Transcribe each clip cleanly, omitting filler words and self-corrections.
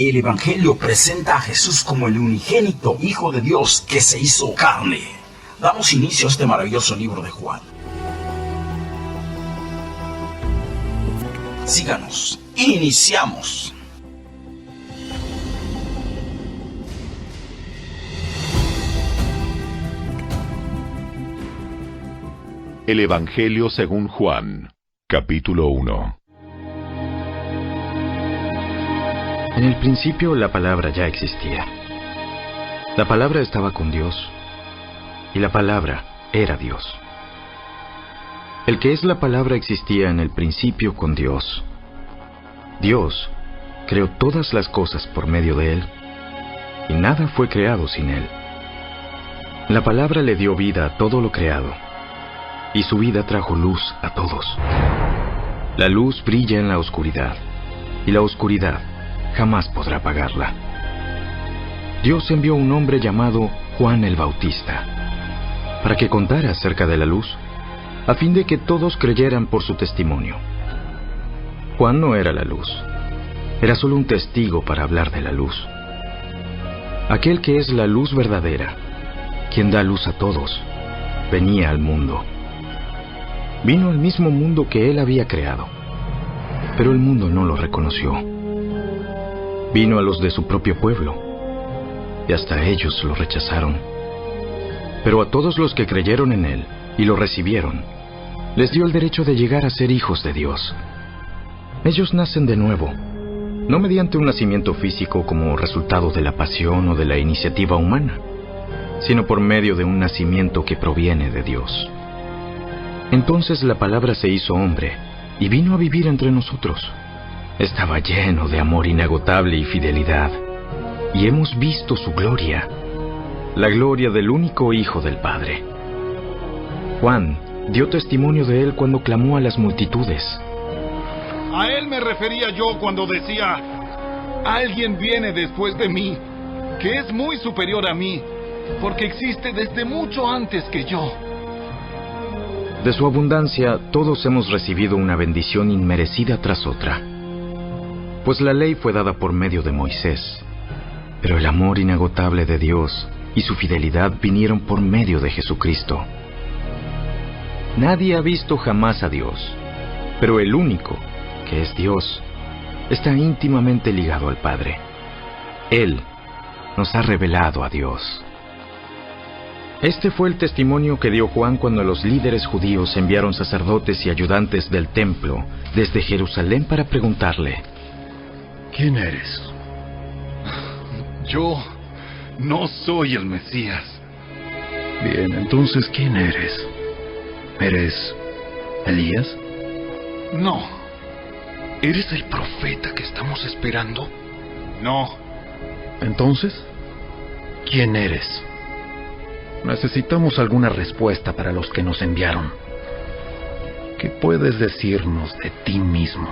El Evangelio presenta a Jesús como el unigénito Hijo de Dios que se hizo carne. Damos inicio a este maravilloso libro de Juan. Síganos. Iniciamos. El Evangelio según Juan, capítulo 1. En el principio la palabra ya existía. La palabra estaba con Dios, y la palabra era Dios. El que es la palabra existía en el principio con Dios. Dios creó todas las cosas por medio de Él, y nada fue creado sin Él. La palabra le dio vida a todo lo creado, y su vida trajo luz a todos. La luz brilla en la oscuridad, y la oscuridad jamás podrá apagarla. Dios envió un hombre llamado Juan el Bautista, para que contara acerca de la luz, a fin de que todos creyeran por su testimonio. Juan no era la luz, era solo un testigo para hablar de la luz. Aquel que es la luz verdadera, quien da luz a todos, venía al mundo. Vino al mismo mundo que él había creado, pero el mundo no lo reconoció. Vino a los de su propio pueblo, y hasta ellos lo rechazaron. Pero a todos los que creyeron en él y lo recibieron, les dio el derecho de llegar a ser hijos de Dios. Ellos nacen de nuevo, no mediante un nacimiento físico como resultado de la pasión o de la iniciativa humana, sino por medio de un nacimiento que proviene de Dios. Entonces la palabra se hizo hombre y vino a vivir entre nosotros. Estaba lleno de amor inagotable y fidelidad, y hemos visto su gloria, la gloria del único Hijo del Padre. Juan dio testimonio de él cuando clamó a las multitudes. A él me refería yo cuando decía: alguien viene después de mí, que es muy superior a mí, porque existe desde mucho antes que yo. De su abundancia, todos hemos recibido una bendición inmerecida tras otra. Pues la ley fue dada por medio de Moisés, pero el amor inagotable de Dios y su fidelidad vinieron por medio de Jesucristo. Nadie ha visto jamás a Dios, pero el único, que es Dios, está íntimamente ligado al Padre. Él nos ha revelado a Dios. Este fue el testimonio que dio Juan cuando los líderes judíos enviaron sacerdotes y ayudantes del templo desde Jerusalén para preguntarle: ¿quién eres? Yo no soy el Mesías. Bien, entonces, ¿quién eres? ¿Eres Elías? No. ¿Eres el profeta que estamos esperando? No. Entonces, ¿quién eres? Necesitamos alguna respuesta para los que nos enviaron. ¿Qué puedes decirnos de ti mismo?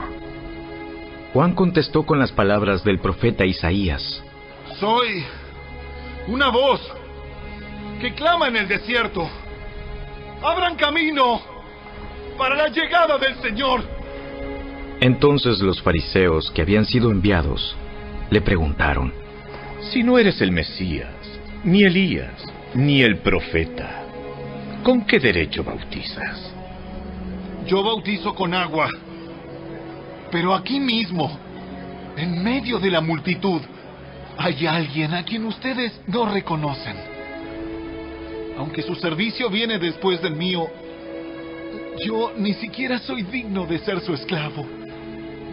Juan contestó con las palabras del profeta Isaías: Soy una voz que clama en el desierto: ¡abran camino para la llegada del Señor! Entonces los fariseos que habían sido enviados le preguntaron: Si no eres el Mesías, ni Elías, ni el profeta, ¿con qué derecho bautizas? Yo bautizo con agua, pero aquí mismo, en medio de la multitud, hay alguien a quien ustedes no reconocen. Aunque su servicio viene después del mío, yo ni siquiera soy digno de ser su esclavo,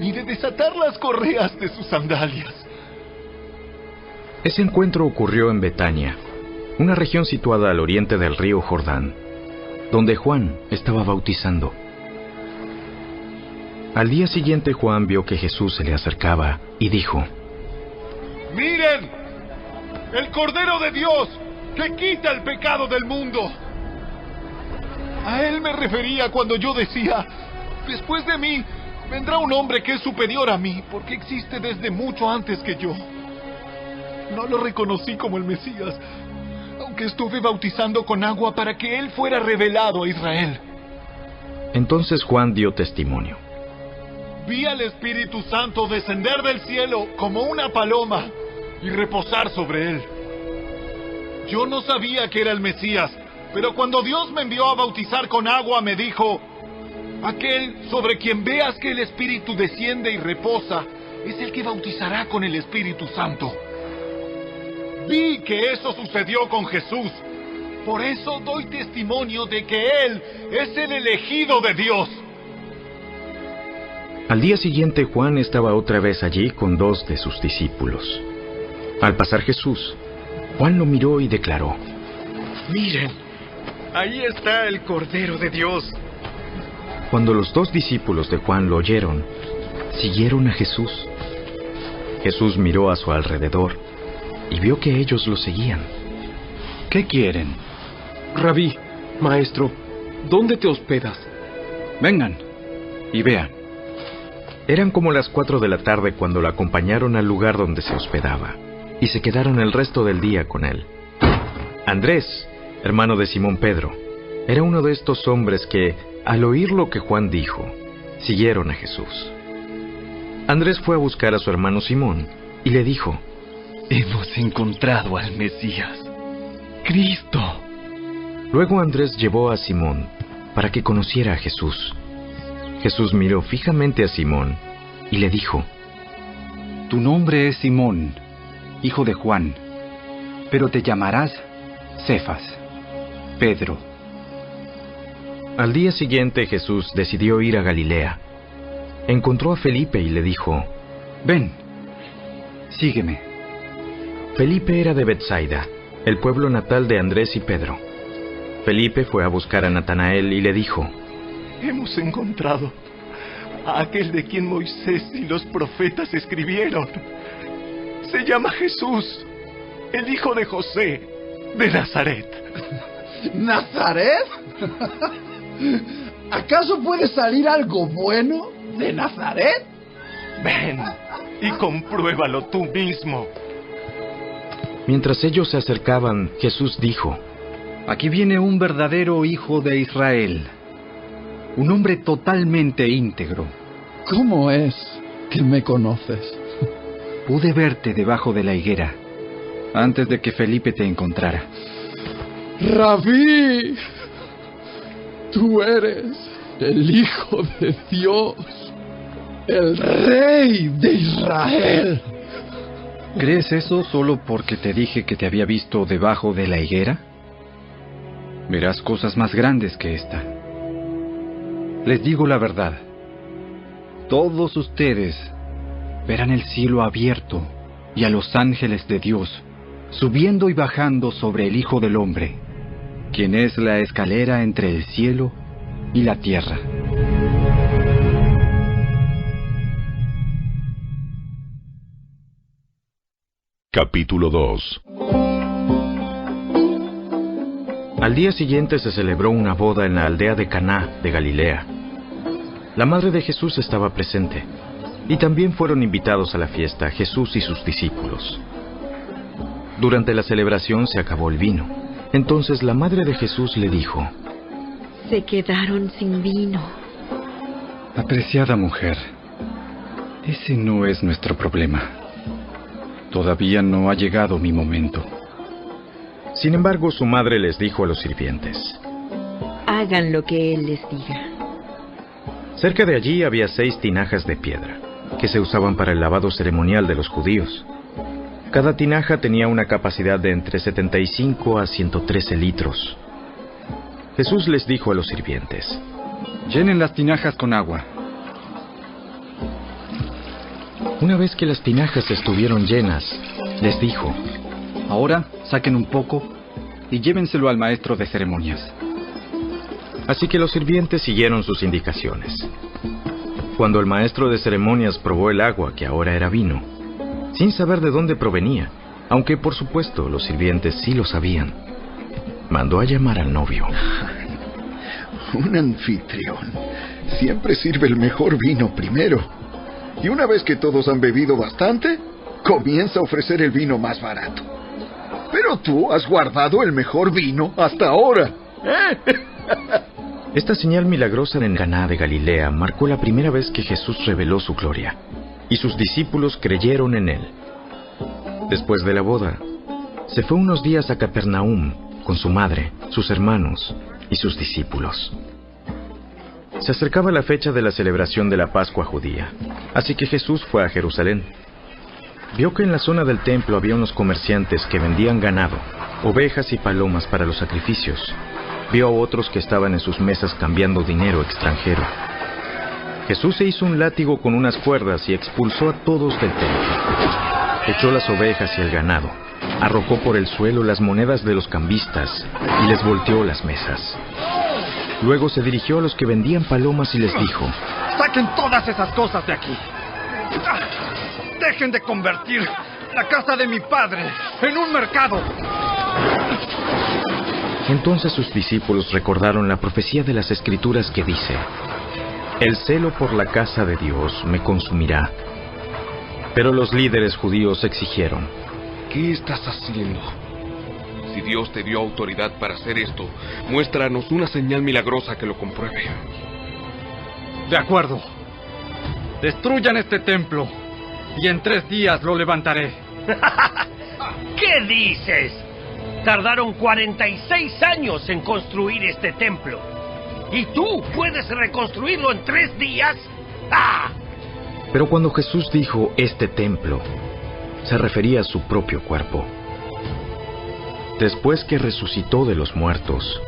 ni de desatar las correas de sus sandalias. Ese encuentro ocurrió en Betania, una región situada al oriente del río Jordán, donde Juan estaba bautizando. Al día siguiente Juan vio que Jesús se le acercaba y dijo: ¡Miren! ¡El Cordero de Dios que quita el pecado del mundo! A él me refería cuando yo decía: después de mí vendrá un hombre que es superior a mí, porque existe desde mucho antes que yo. No lo reconocí como el Mesías, aunque estuve bautizando con agua para que él fuera revelado a Israel. Entonces Juan dio testimonio: vi al Espíritu Santo descender del cielo como una paloma y reposar sobre él. Yo no sabía que era el Mesías, pero cuando Dios me envió a bautizar con agua, me dijo: aquel sobre quien veas que el Espíritu desciende y reposa es el que bautizará con el Espíritu Santo. Vi que eso sucedió con Jesús. Por eso doy testimonio de que Él es el elegido de Dios. Al día siguiente, Juan estaba otra vez allí con 2 de sus discípulos. Al pasar Jesús, Juan lo miró y declaró: Miren, ahí está el Cordero de Dios. Cuando los 2 discípulos de Juan lo oyeron, siguieron a Jesús. Jesús miró a su alrededor y vio que ellos lo seguían. ¿Qué quieren? Rabí, maestro, ¿dónde te hospedas? Vengan y vean. Eran como las 4 de la tarde cuando lo acompañaron al lugar donde se hospedaba, y se quedaron el resto del día con él. Andrés, hermano de Simón Pedro, era uno de estos hombres que, al oír lo que Juan dijo, siguieron a Jesús. Andrés fue a buscar a su hermano Simón y le dijo: Hemos encontrado al Mesías, Cristo. Luego Andrés llevó a Simón para que conociera a Jesús. Jesús miró fijamente a Simón y le dijo: Tu nombre es Simón, hijo de Juan, pero te llamarás Cefas, Pedro. Al día siguiente Jesús decidió ir a Galilea. Encontró a Felipe y le dijo: Ven, sígueme. Felipe era de Betsaida, el pueblo natal de Andrés y Pedro. Felipe fue a buscar a Natanael y le dijo: Hemos encontrado a aquel de quien Moisés y los profetas escribieron. Se llama Jesús, el hijo de José, de Nazaret. ¿Nazaret? ¿Acaso puede salir algo bueno de Nazaret? Ven y compruébalo tú mismo. Mientras ellos se acercaban, Jesús dijo: Aquí viene un verdadero hijo de Israel, un hombre totalmente íntegro. ¿Cómo es que me conoces? Pude verte debajo de la higuera, antes de que Felipe te encontrara. Rabí, tú eres el Hijo de Dios, el Rey de Israel. ¿Crees eso solo porque te dije que te había visto debajo de la higuera? Verás cosas más grandes que esta. Les digo la verdad. Todos ustedes verán el cielo abierto y a los ángeles de Dios subiendo y bajando sobre el Hijo del Hombre, quien es la escalera entre el cielo y la tierra. Capítulo 2. Al día siguiente se celebró una boda en la aldea de Caná de Galilea. La madre de Jesús estaba presente, y también fueron invitados a la fiesta Jesús y sus discípulos. Durante la celebración se acabó el vino. Entonces la madre de Jesús le dijo: Se quedaron sin vino. Apreciada mujer, ese no es nuestro problema. Todavía no ha llegado mi momento. Sin embargo, su madre les dijo a los sirvientes: Hagan lo que él les diga. Cerca de allí había 6 tinajas de piedra, que se usaban para el lavado ceremonial de los judíos. Cada tinaja tenía una capacidad de entre 75 a 113 litros. Jesús les dijo a los sirvientes: Llenen las tinajas con agua. Una vez que las tinajas estuvieron llenas, les dijo: Ahora saquen un poco y llévenselo al maestro de ceremonias. Así que los sirvientes siguieron sus indicaciones. Cuando el maestro de ceremonias probó el agua, que ahora era vino, sin saber de dónde provenía, aunque por supuesto los sirvientes sí lo sabían, mandó a llamar al novio. Un anfitrión siempre sirve el mejor vino primero. Y una vez que todos han bebido bastante, comienza a ofrecer el vino más barato. Pero tú has guardado el mejor vino hasta ahora. Esta señal milagrosa en Caná de Galilea marcó la primera vez que Jesús reveló su gloria, y sus discípulos creyeron en él. Después de la boda, se fue unos días a Capernaum con su madre, sus hermanos y sus discípulos. Se acercaba la fecha de la celebración de la Pascua judía, así que Jesús fue a Jerusalén. Vio que en la zona del templo había unos comerciantes que vendían ganado, ovejas y palomas para los sacrificios. Vio a otros que estaban en sus mesas cambiando dinero extranjero. Jesús se hizo un látigo con unas cuerdas y expulsó a todos del templo. Echó las ovejas y el ganado, arrojó por el suelo las monedas de los cambistas y les volteó las mesas. Luego se dirigió a los que vendían palomas y les dijo: ¡Saquen todas esas cosas de aquí! ¡Dejen de convertir la casa de mi padre en un mercado! Entonces sus discípulos recordaron la profecía de las Escrituras que dice: el celo por la casa de Dios me consumirá. Pero los líderes judíos exigieron: ¿qué estás haciendo? Si Dios te dio autoridad para hacer esto, muéstranos una señal milagrosa que lo compruebe. De acuerdo. Destruyan este templo y en 3 días lo levantaré. ¿Qué dices? Tardaron 46 años en construir este templo. ¿Y tú puedes reconstruirlo en 3 días? ¡Ah! Pero cuando Jesús dijo este templo, se refería a su propio cuerpo. Después que resucitó de los muertos,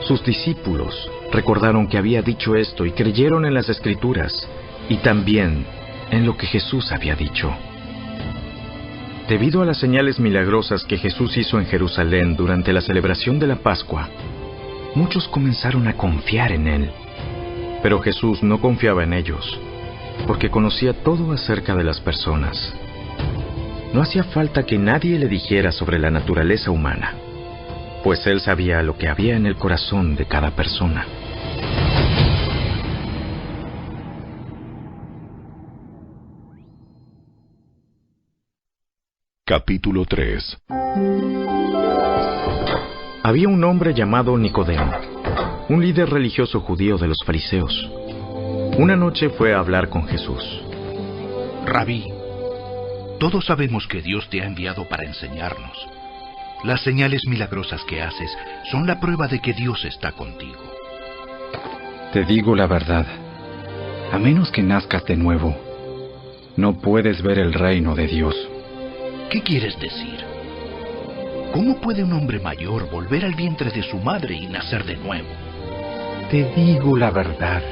sus discípulos recordaron que había dicho esto y creyeron en las Escrituras y también en lo que Jesús había dicho. Debido a las señales milagrosas que Jesús hizo en Jerusalén durante la celebración de la Pascua, muchos comenzaron a confiar en él. Pero Jesús no confiaba en ellos, porque conocía todo acerca de las personas. No hacía falta que nadie le dijera sobre la naturaleza humana, pues él sabía lo que había en el corazón de cada persona. Capítulo 3. Había un hombre llamado Nicodemo, un líder religioso judío de los fariseos. Una noche fue a hablar con Jesús. Rabí, todos sabemos que Dios te ha enviado para enseñarnos. Las señales milagrosas que haces son la prueba de que Dios está contigo. Te digo la verdad. A menos que nazcas de nuevo, no puedes ver el reino de Dios. ¿Qué quieres decir? ¿Cómo puede un hombre mayor volver al vientre de su madre y nacer de nuevo? Te digo la verdad.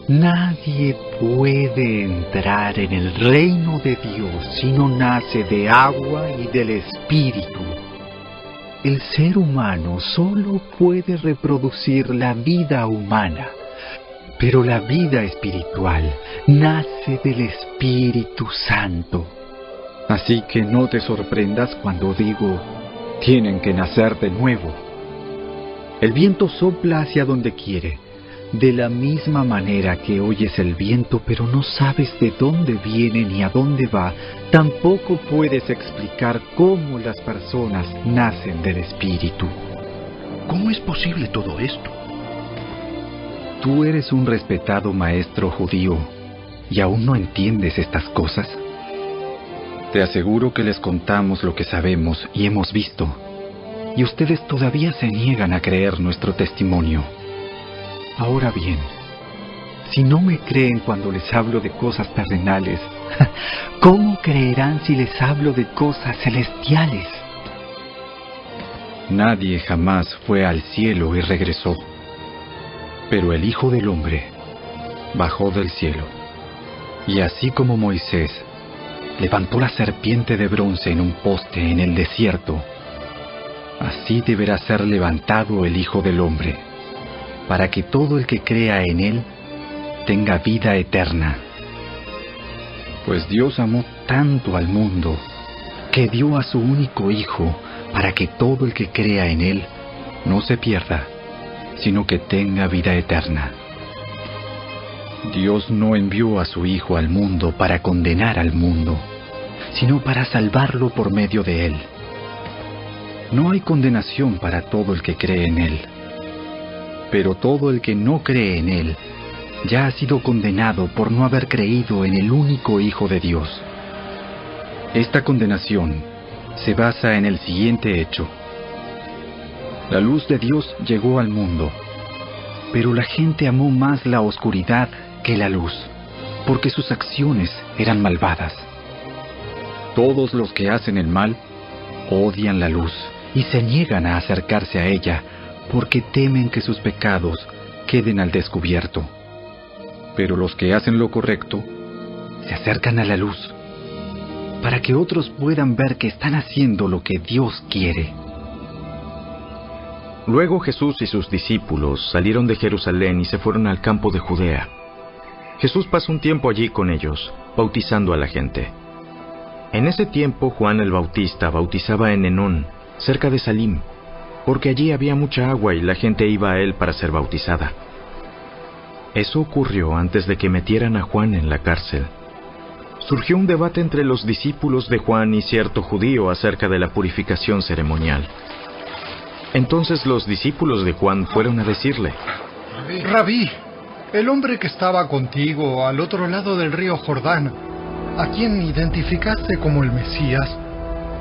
Nadie puede entrar en el reino de Dios si no nace de agua y del Espíritu. El ser humano solo puede reproducir la vida humana, pero la vida espiritual nace del Espíritu Santo. Así que no te sorprendas cuando digo, tienen que nacer de nuevo. El viento sopla hacia donde quiere. De la misma manera que oyes el viento pero no sabes de dónde viene ni a dónde va, tampoco puedes explicar cómo las personas nacen del Espíritu. ¿Cómo es posible todo esto? Tú eres un respetado maestro judío y aún no entiendes estas cosas. Te aseguro que les contamos lo que sabemos y hemos visto, y ustedes todavía se niegan a creer nuestro testimonio. Ahora bien, si no me creen cuando les hablo de cosas terrenales, ¿cómo creerán si les hablo de cosas celestiales? Nadie jamás fue al cielo y regresó, pero el Hijo del Hombre bajó del cielo, y así como Moisés levantó la serpiente de bronce en un poste en el desierto, así deberá ser levantado el Hijo del Hombre, para que todo el que crea en él tenga vida eterna. Pues Dios amó tanto al mundo, que dio a su único Hijo, para que todo el que crea en él no se pierda, sino que tenga vida eterna. Dios no envió a su Hijo al mundo para condenar al mundo, sino para salvarlo por medio de él. No hay condenación para todo el que cree en él, Pero todo el que no cree en Él ya ha sido condenado por no haber creído en el único Hijo de Dios. Esta condenación se basa en el siguiente hecho. La luz de Dios llegó al mundo, pero la gente amó más la oscuridad que la luz, porque sus acciones eran malvadas. Todos los que hacen el mal odian la luz y se niegan a acercarse a ella, porque temen que sus pecados queden al descubierto. Pero los que hacen lo correcto se acercan a la luz, para que otros puedan ver que están haciendo lo que Dios quiere. Luego Jesús y sus discípulos salieron de Jerusalén y se fueron al campo de Judea. Jesús pasó un tiempo allí con ellos, bautizando a la gente. En ese tiempo Juan el Bautista bautizaba en Enón, cerca de Salim, porque allí había mucha agua y la gente iba a él para ser bautizada. Eso ocurrió antes de que metieran a Juan en la cárcel. Surgió un debate entre los discípulos de Juan y cierto judío acerca de la purificación ceremonial. Entonces los discípulos de Juan fueron a decirle: Rabí, el hombre que estaba contigo al otro lado del río Jordán, a quien identificaste como el Mesías,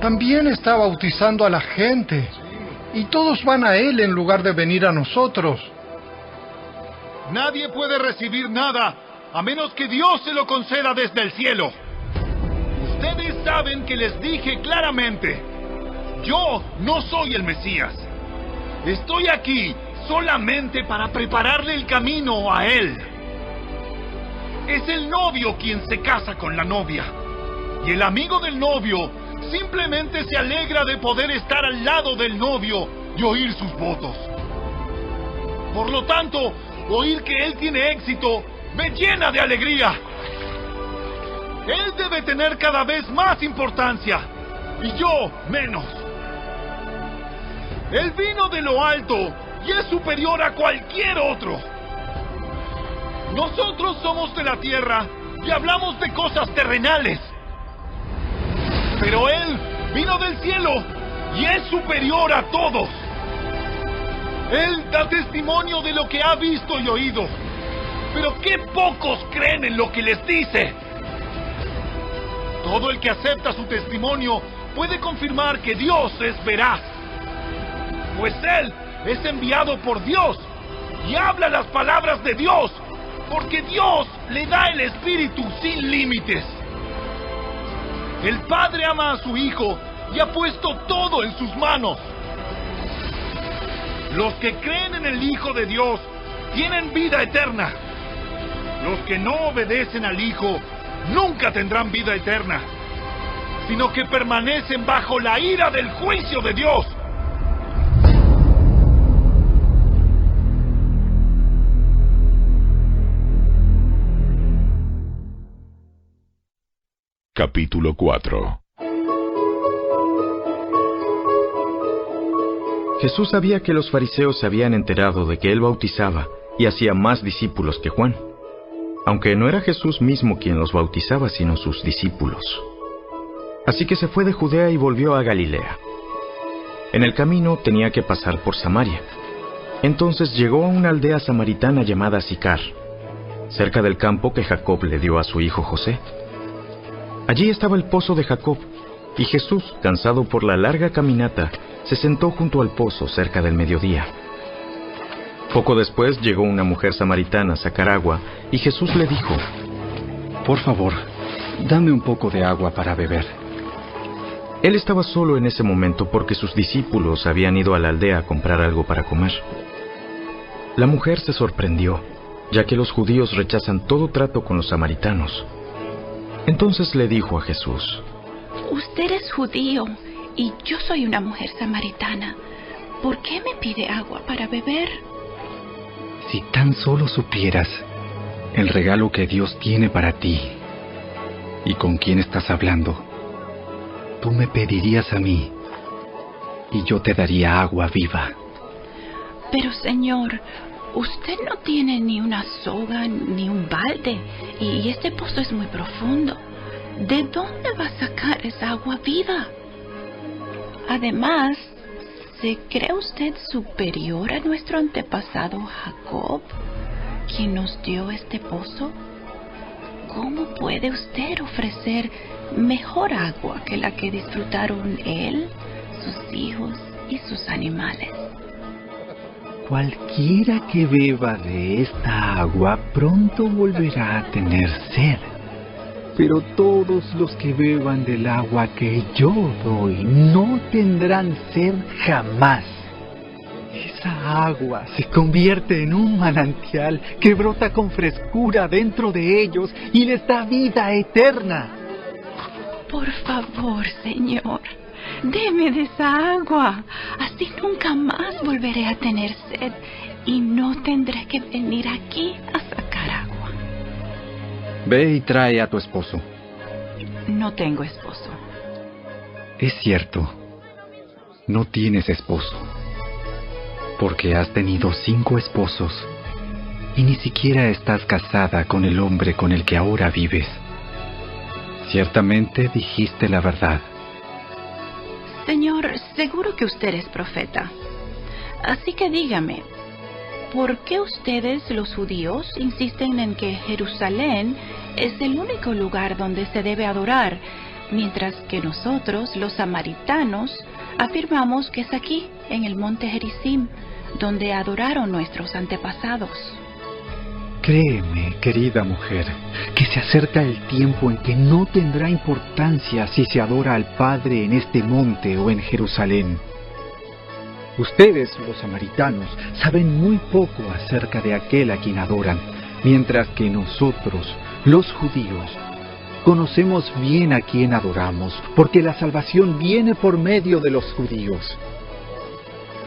también está bautizando a la gente, y todos van a él en lugar de venir a nosotros. Nadie puede recibir nada a menos que Dios se lo conceda desde el cielo. Ustedes saben que les dije claramente, yo no soy el Mesías. Estoy aquí solamente para prepararle el camino a él. Es el novio quien se casa con la novia, y el amigo del novio simplemente se alegra de poder estar al lado del novio y oír sus votos. Por lo tanto, oír que él tiene éxito me llena de alegría. Él debe tener cada vez más importancia y yo menos. Él vino de lo alto y es superior a cualquier otro. Nosotros somos de la tierra y hablamos de cosas terrenales. Pero Él vino del cielo y es superior a todos. Él da testimonio de lo que ha visto y oído. Pero qué pocos creen en lo que les dice. Todo el que acepta su testimonio puede confirmar que Dios es veraz. Pues Él es enviado por Dios y habla las palabras de Dios, porque Dios le da el Espíritu sin límites. El Padre ama a su Hijo y ha puesto todo en sus manos. Los que creen en el Hijo de Dios tienen vida eterna. Los que no obedecen al Hijo nunca tendrán vida eterna, sino que permanecen bajo la ira del juicio de Dios. Capítulo 4. Jesús sabía que los fariseos se habían enterado de que él bautizaba y hacía más discípulos que Juan, aunque no era Jesús mismo quien los bautizaba, sino sus discípulos. Así que se fue de Judea y volvió a Galilea. En el camino tenía que pasar por Samaria. Entonces llegó a una aldea samaritana llamada Sicar, cerca del campo que Jacob le dio a su hijo José. Allí estaba el pozo de Jacob, y Jesús, cansado por la larga caminata, se sentó junto al pozo cerca del mediodía. Poco después llegó una mujer samaritana a sacar agua, y Jesús le dijo: Por favor, dame un poco de agua para beber. Él estaba solo en ese momento porque sus discípulos habían ido a la aldea a comprar algo para comer. La mujer se sorprendió, ya que los judíos rechazan todo trato con los samaritanos. Entonces le dijo a Jesús: Usted es judío y yo soy una mujer samaritana. ¿Por qué me pide agua para beber? Si tan solo supieras el regalo que Dios tiene para ti y con quién estás hablando, tú me pedirías a mí y yo te daría agua viva. Pero Señor, usted no tiene ni una soga ni un balde y este pozo es muy profundo. ¿De dónde va a sacar esa agua viva? Además, ¿Se cree usted superior a nuestro antepasado Jacob, quien nos dio este pozo? ¿Cómo puede usted ofrecer mejor agua que la que disfrutaron él, sus hijos y sus animales? Cualquiera que beba de esta agua pronto volverá a tener sed. Pero todos los que beban del agua que yo doy no tendrán sed jamás. Esa agua se convierte en un manantial que brota con frescura dentro de ellos y les da vida eterna. Por favor, Señor, deme de esa agua. Así nunca más volveré a tener sed y no tendré que venir aquí a sacar agua. Ve y trae a tu esposo. No tengo esposo. Es cierto, no tienes esposo, porque has tenido 5 esposos y ni siquiera estás casada con el hombre con el que ahora vives. Ciertamente dijiste la verdad. Señor, seguro que usted es profeta. Así que dígame, ¿por qué ustedes, los judíos, insisten en que Jerusalén es el único lugar donde se debe adorar, mientras que nosotros, los samaritanos, afirmamos que es aquí, en el monte Gerizim, donde adoraron nuestros antepasados? Créeme, querida mujer, que se acerca el tiempo en que no tendrá importancia si se adora al Padre en este monte o en Jerusalén. Ustedes, los samaritanos, saben muy poco acerca de aquel a quien adoran, mientras que nosotros, los judíos, conocemos bien a quien adoramos, porque la salvación viene por medio de los judíos.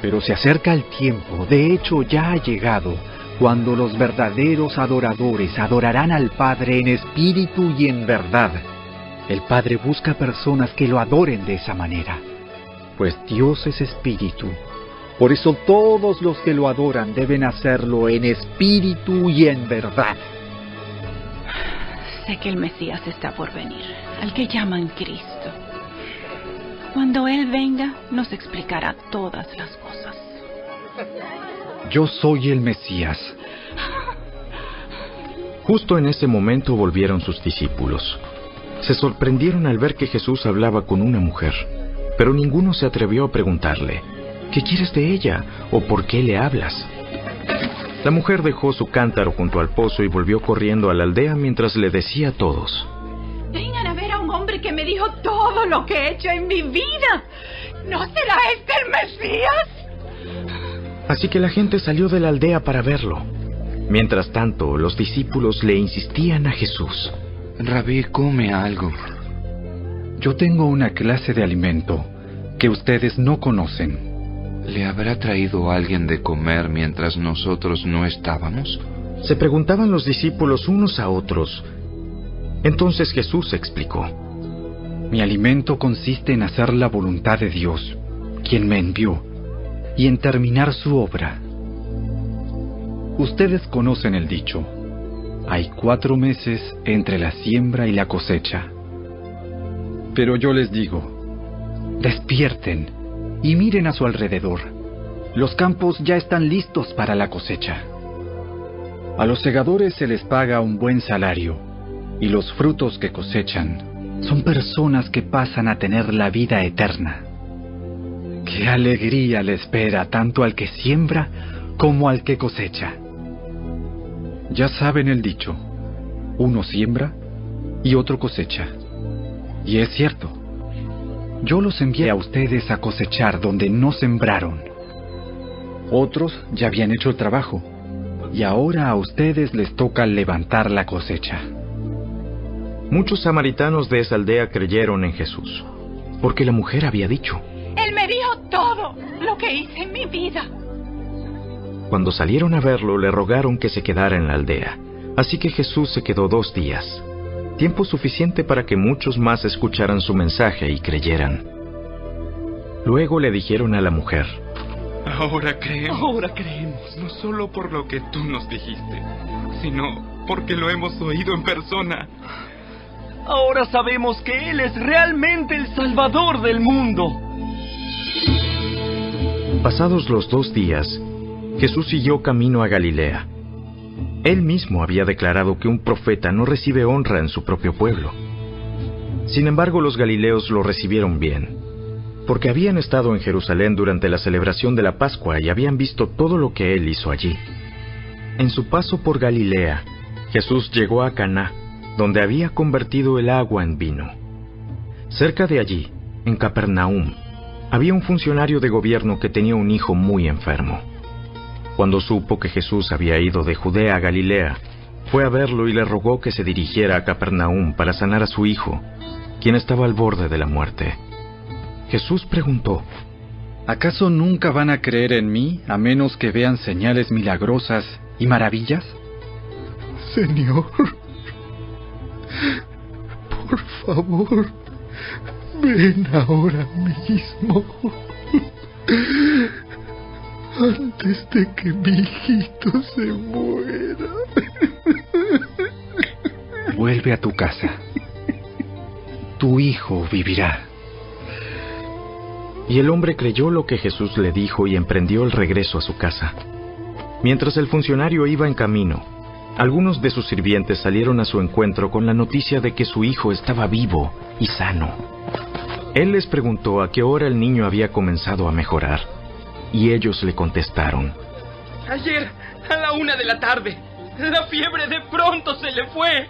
Pero se acerca el tiempo, de hecho ya ha llegado, cuando los verdaderos adoradores adorarán al Padre en espíritu y en verdad. El Padre busca personas que lo adoren de esa manera, pues Dios es espíritu. Por eso todos los que lo adoran deben hacerlo en espíritu y en verdad. Sé que el Mesías está por venir, al que llaman Cristo. Cuando Él venga, nos explicará todas las cosas. Yo soy el Mesías. Justo en ese momento volvieron sus discípulos. Se sorprendieron al ver que Jesús hablaba con una mujer, pero ninguno se atrevió a preguntarle: ¿qué quieres de ella? ¿O por qué le hablas? La mujer dejó su cántaro junto al pozo y volvió corriendo a la aldea mientras le decía a todos: Vengan a ver a un hombre que me dijo todo lo que he hecho en mi vida. ¿No será este el Mesías? Así que la gente salió de la aldea para verlo. Mientras tanto, los discípulos le insistían a Jesús: Rabí, come algo. Yo tengo una clase de alimento que ustedes no conocen. ¿Le habrá traído alguien de comer mientras nosotros no estábamos? Se preguntaban los discípulos unos a otros. Entonces Jesús explicó: Mi alimento consiste en hacer la voluntad de Dios, quien me envió, y en terminar su obra. Ustedes conocen el dicho: hay 4 meses entre la siembra y la cosecha. Pero yo les digo, despierten y miren a su alrededor. Los campos ya están listos para la cosecha. A los segadores se les paga un buen salario, y los frutos que cosechan son personas que pasan a tener la vida eterna. ¡Qué alegría le espera tanto al que siembra como al que cosecha! Ya saben el dicho: uno siembra y otro cosecha. Y es cierto. Yo los envié a ustedes a cosechar donde no sembraron. Otros ya habían hecho el trabajo, y ahora a ustedes les toca levantar la cosecha. Muchos samaritanos de esa aldea creyeron en Jesús, porque la mujer había dicho: Él me dijo todo lo que hice en mi vida. Cuando salieron a verlo, le rogaron que se quedara en la aldea. Así que Jesús se quedó 2 días, tiempo suficiente para que muchos más escucharan su mensaje y creyeran. Luego le dijeron a la mujer: Ahora creemos, no solo por lo que tú nos dijiste, sino porque lo hemos oído en persona. Ahora sabemos que Él es realmente el Salvador del mundo. Pasados los 2 días, Jesús siguió camino a Galilea. Él mismo había declarado que un profeta no recibe honra en su propio pueblo. Sin embargo, los galileos lo recibieron bien, porque habían estado en Jerusalén durante la celebración de la Pascua y habían visto todo lo que él hizo allí. En su paso por Galilea, Jesús llegó a Caná, donde había convertido el agua en vino. Cerca de allí, en Capernaum, había un funcionario de gobierno que tenía un hijo muy enfermo. Cuando supo que Jesús había ido de Judea a Galilea, fue a verlo y le rogó que se dirigiera a Capernaum para sanar a su hijo, quien estaba al borde de la muerte. Jesús preguntó: ¿acaso nunca van a creer en mí a menos que vean señales milagrosas y maravillas? Señor, por favor, ven ahora mismo, antes de que mi hijito se muera. Vuelve a tu casa. Tu hijo vivirá. Y el hombre creyó lo que Jesús le dijo y emprendió el regreso a su casa. Mientras el funcionario iba en camino, algunos de sus sirvientes salieron a su encuentro con la noticia de que su hijo estaba vivo y sano. Él les preguntó a qué hora el niño había comenzado a mejorar, y ellos le contestaron: ayer, a la 1 de la tarde, la fiebre de pronto se le fue.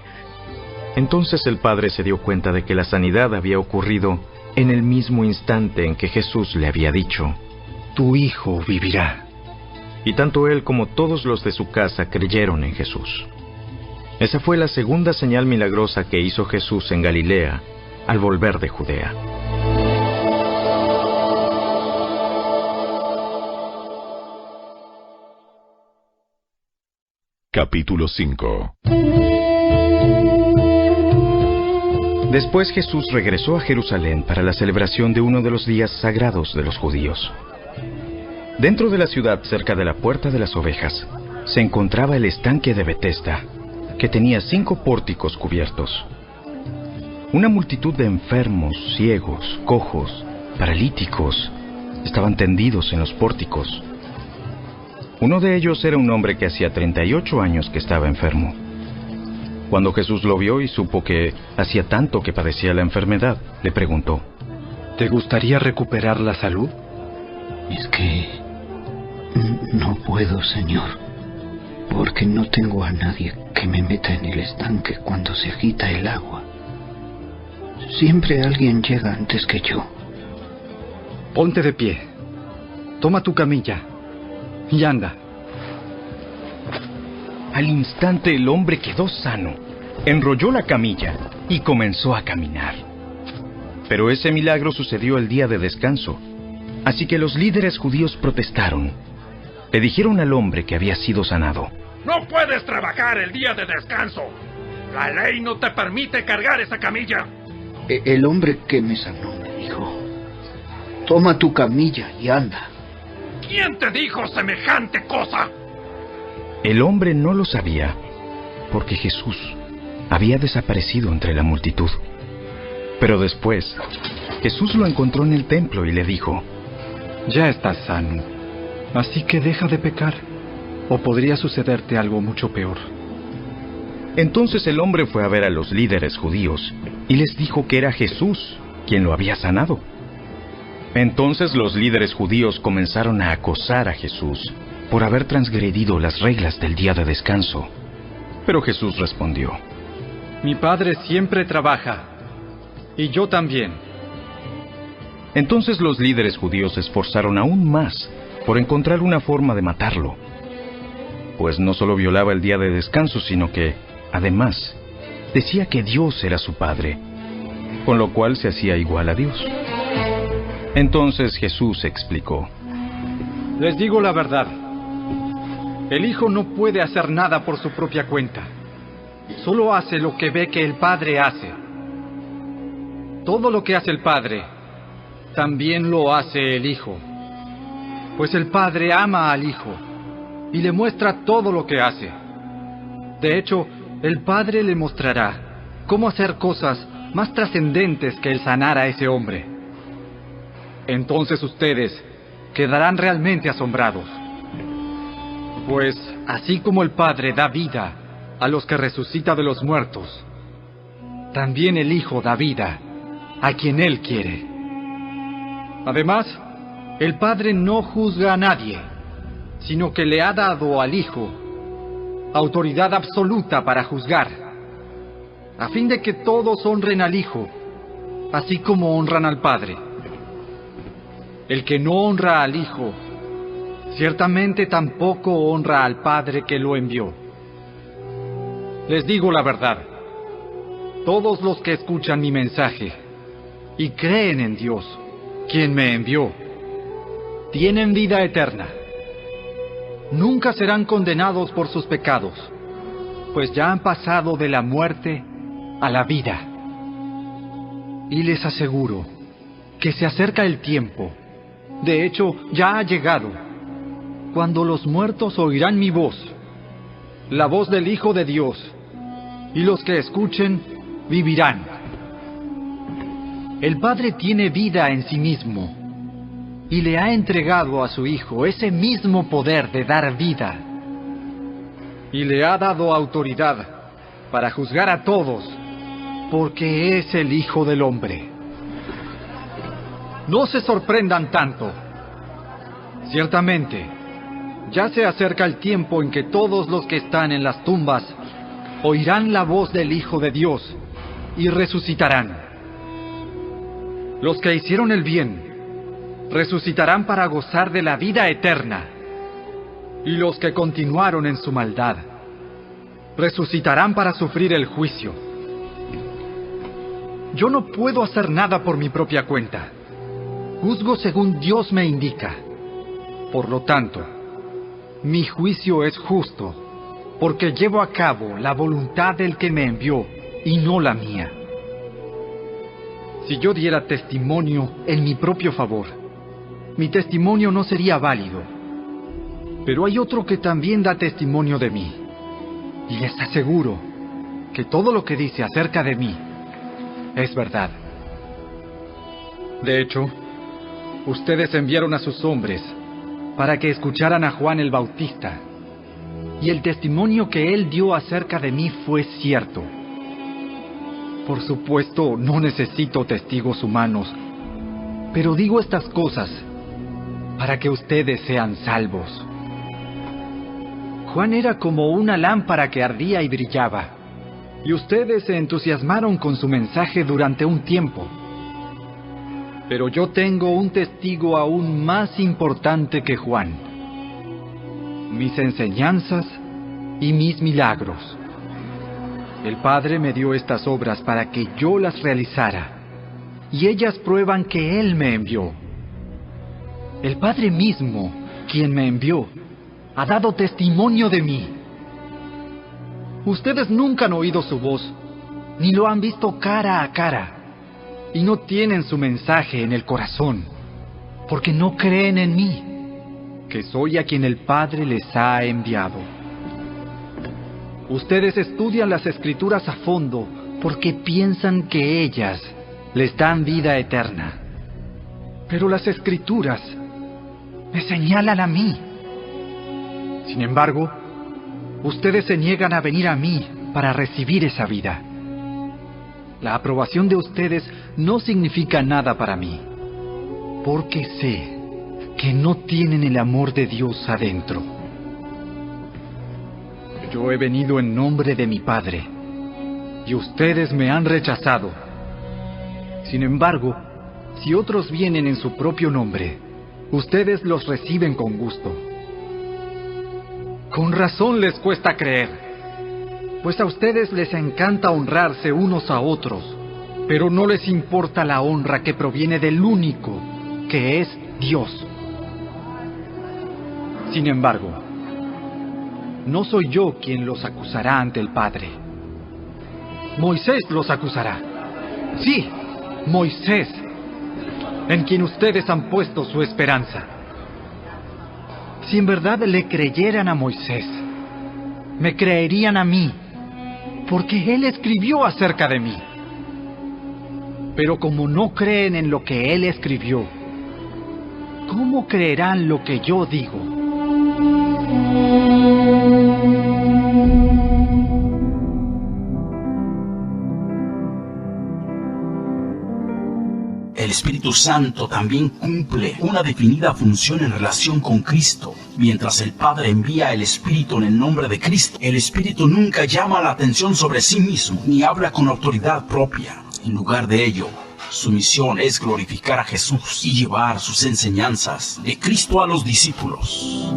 Entonces el padre se dio cuenta de que la sanidad había ocurrido en el mismo instante en que Jesús le había dicho: tu hijo vivirá. Y tanto él como todos los de su casa creyeron en Jesús. Esa fue la segunda señal milagrosa que hizo Jesús en Galilea al volver de Judea. Capítulo 5. Después Jesús regresó a Jerusalén para la celebración de uno de los días sagrados de los judíos. Dentro de la ciudad, cerca de la Puerta de las Ovejas, se encontraba el estanque de Betesda, que tenía 5 pórticos cubiertos. Una multitud de enfermos, ciegos, cojos, paralíticos, estaban tendidos en los pórticos. Uno de ellos era un hombre que hacía 38 años que estaba enfermo. Cuando Jesús lo vio y supo que hacía tanto que padecía la enfermedad, le preguntó: ¿te gustaría recuperar la salud? Es que no puedo, Señor, porque no tengo a nadie que me meta en el estanque cuando se agita el agua. Siempre alguien llega antes que yo. Ponte de pie, toma tu camilla y anda. Al instante el hombre quedó sano, enrolló la camilla y comenzó a caminar. Pero ese milagro sucedió el día de descanso, así que los líderes judíos protestaron. Le dijeron al hombre que había sido sanado: ¡no puedes trabajar el día de descanso! ¡La ley no te permite cargar esa camilla! El hombre que me sanó me dijo: toma tu camilla y anda. ¿Quién te dijo semejante cosa? El hombre no lo sabía, porque Jesús había desaparecido entre la multitud. Pero después, Jesús lo encontró en el templo y le dijo: ya estás sano, así que deja de pecar, o podría sucederte algo mucho peor. Entonces el hombre fue a ver a los líderes judíos y les dijo que era Jesús quien lo había sanado. Entonces los líderes judíos comenzaron a acosar a Jesús por haber transgredido las reglas del día de descanso. Pero Jesús respondió: mi Padre siempre trabaja, y yo también. Entonces los líderes judíos se esforzaron aún más por encontrar una forma de matarlo, pues no solo violaba el día de descanso, sino que, además, decía que Dios era su Padre, con lo cual se hacía igual a Dios. Entonces Jesús explicó: les digo la verdad, el Hijo no puede hacer nada por su propia cuenta, solo hace lo que ve que el Padre hace. Todo lo que hace el Padre, también lo hace el Hijo, pues el Padre ama al Hijo y le muestra todo lo que hace. De hecho, el Padre le mostrará cómo hacer cosas más trascendentes que el sanar a ese hombre. Entonces ustedes quedarán realmente asombrados. Pues así como el Padre da vida a los que resucita de los muertos, también el Hijo da vida a quien Él quiere. Además, el Padre no juzga a nadie, sino que le ha dado al Hijo autoridad absoluta para juzgar, a fin de que todos honren al Hijo, así como honran al Padre. El que no honra al Hijo, ciertamente tampoco honra al Padre que lo envió. Les digo la verdad, todos los que escuchan mi mensaje y creen en Dios, quien me envió, tienen vida eterna. Nunca serán condenados por sus pecados, pues ya han pasado de la muerte a la vida. Y les aseguro que se acerca el tiempo, de hecho ya ha llegado, cuando los muertos oirán mi voz, la voz del Hijo de Dios, y los que escuchen vivirán. El Padre tiene vida en sí mismo, y le ha entregado a su Hijo ese mismo poder de dar vida, y le ha dado autoridad para juzgar a todos, porque es el Hijo del Hombre. No se sorprendan tanto. Ciertamente, ya se acerca el tiempo en que todos los que están en las tumbas oirán la voz del Hijo de Dios y resucitarán. Los que hicieron el bien resucitarán para gozar de la vida eterna, y los que continuaron en su maldad resucitarán para sufrir el juicio. Yo no puedo hacer nada por mi propia cuenta. Juzgo según Dios me indica. Por lo tanto, mi juicio es justo, porque llevo a cabo la voluntad del que me envió y no la mía. Si yo diera testimonio en mi propio favor, mi testimonio no sería válido. Pero hay otro que también da testimonio de mí, y les aseguro que todo lo que dice acerca de mí es verdad. De hecho, ustedes enviaron a sus hombres para que escucharan a Juan el Bautista, y el testimonio que él dio acerca de mí fue cierto. Por supuesto, no necesito testigos humanos, pero digo estas cosas para que ustedes sean salvos. Juan era como una lámpara que ardía y brillaba, y ustedes se entusiasmaron con su mensaje durante un tiempo. Pero yo tengo un testigo aún más importante que Juan: mis enseñanzas y mis milagros. El Padre me dio estas obras para que yo las realizara, y ellas prueban que Él me envió. El Padre mismo, quien me envió, ha dado testimonio de mí. Ustedes nunca han oído su voz, ni lo han visto cara a cara, y no tienen su mensaje en el corazón, porque no creen en mí, que soy a quien el Padre les ha enviado. Ustedes estudian las Escrituras a fondo porque piensan que ellas les dan vida eterna. Pero las Escrituras me señalan a mí. Sin embargo, ustedes se niegan a venir a mí para recibir esa vida. La aprobación de ustedes no significa nada para mí, porque sé que no tienen el amor de Dios adentro. Yo he venido en nombre de mi Padre, y ustedes me han rechazado. Sin embargo, si otros vienen en su propio nombre, ustedes los reciben con gusto. Con razón les cuesta creer, pues a ustedes les encanta honrarse unos a otros, pero no les importa la honra que proviene del único, que es Dios. Sin embargo, no soy yo quien los acusará ante el Padre. Moisés los acusará. Sí, Moisés, en quien ustedes han puesto su esperanza. Si en verdad le creyeran a Moisés, me creerían a mí, porque él escribió acerca de mí. Pero como no creen en lo que él escribió, ¿cómo creerán lo que yo digo? El Espíritu Santo también cumple una definida función en relación con Cristo. Mientras el Padre envía el Espíritu en el nombre de Cristo, el Espíritu nunca llama la atención sobre sí mismo, ni habla con autoridad propia. En lugar de ello, su misión es glorificar a Jesús y llevar sus enseñanzas de Cristo a los discípulos.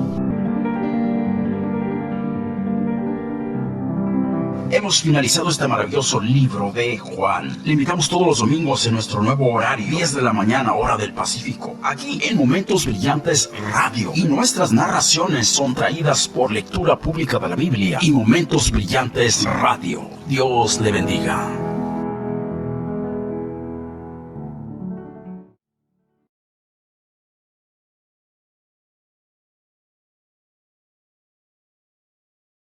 Hemos finalizado este maravilloso libro de Juan. Le invitamos todos los domingos en nuestro nuevo horario, 10 de la mañana, hora del Pacífico, aquí en Momentos Brillantes Radio. Y nuestras narraciones son traídas por Lectura Pública de la Biblia y Momentos Brillantes Radio. Dios le bendiga.